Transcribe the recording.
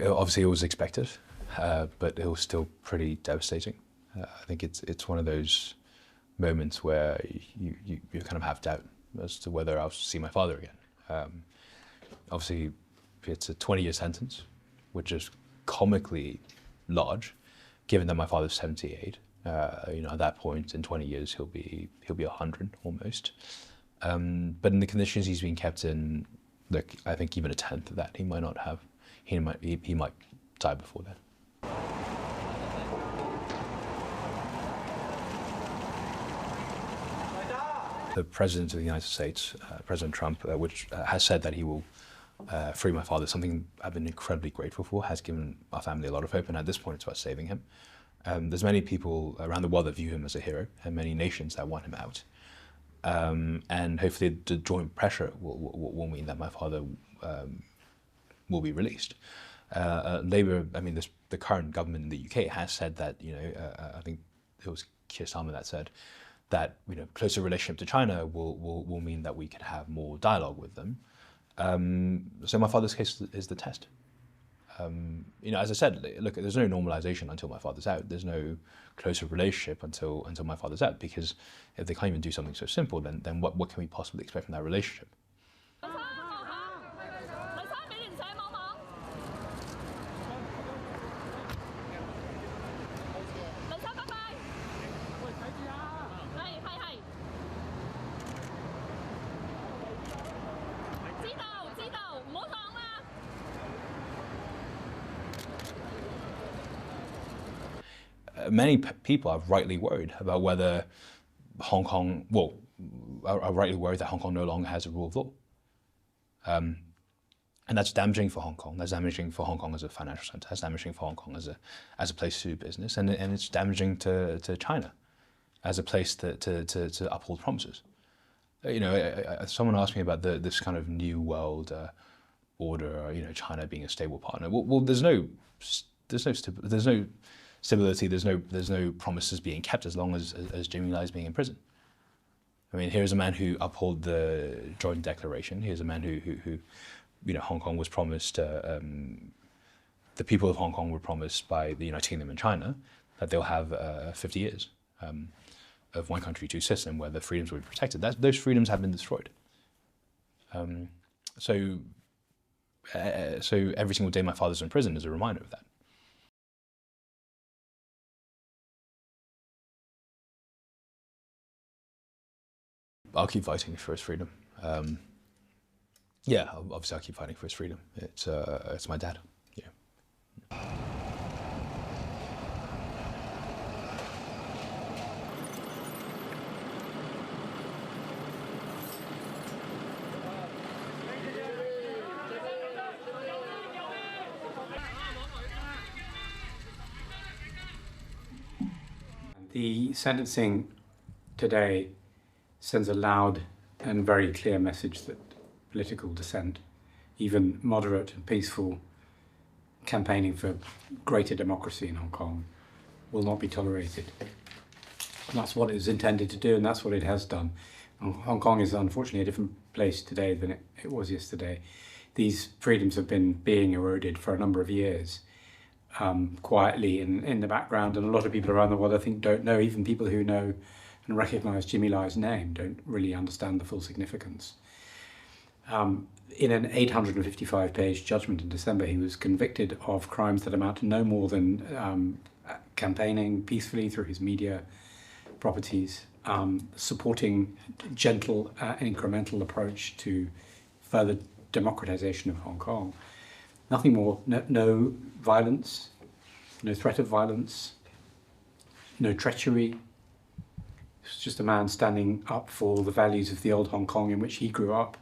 Obviously, it was expected, but it was still pretty devastating. I think it's one of those moments where you kind of have doubt as to whether I'll see my father again. Obviously, it's a 20-year sentence, which is comically large, given that my father's 78. At that point, in 20 years, he'll be 100 almost. But in the conditions he's been kept in, like, I think even a tenth of that, he might not have. He might die before then. The President of the United States, President Trump, has said that he will free my father, something I've been incredibly grateful for, has given our family a lot of hope, and at this point it's about saving him. There's many people around the world that view him as a hero, and many nations that want him out. And hopefully the joint pressure will mean that my father will be released. Labour, the current government in the UK has said that, I think it was Keir Starmer that said that, closer relationship to China will mean that we could have more dialogue with them. So my father's case is the test. As I said, look, there's no normalization until my father's out. There's no closer relationship until my father's out, because if they can't even do something so simple, then what can we possibly expect from that relationship? Many people are rightly worried about whether Hong Kong, are rightly worried that Hong Kong no longer has a rule of law. And that's damaging for Hong Kong. That's damaging for Hong Kong as a financial centre. That's damaging for Hong Kong as a place to do business. And it's damaging to China as a place to uphold promises. Someone asked me about this kind of new world order, China being a stable partner. Well, there's no stability, there's no promises being kept as long as Jimmy Lai is being in prison. Here's a man who upheld the joint declaration. Here's a man who Hong Kong was promised, the people of Hong Kong were promised by the United Kingdom and China that they'll have 50 years of one country, two system, where the freedoms will be protected. Those freedoms have been destroyed. So every single day my father's in prison is a reminder of that. I'll keep fighting for his freedom. Yeah, obviously I'll keep fighting for his freedom. It's my dad. Yeah. The sentencing today sends a loud and very clear message that political dissent, even moderate and peaceful campaigning for greater democracy in Hong Kong, will not be tolerated. And that's what it was intended to do, and that's what it has done. Hong Kong is unfortunately a different place today than it was yesterday. These freedoms have been being eroded for a number of years, quietly in the background, and a lot of people around the world, I think, don't know. Even people who know and recognise Jimmy Lai's name don't really understand the full significance. In an 855-page judgment in December, he was convicted of crimes that amount to no more than campaigning peacefully through his media properties, supporting gentle incremental approach to further democratization of Hong Kong. Nothing more, no violence, no threat of violence, no treachery. It's just a man standing up for the values of the old Hong Kong in which he grew up,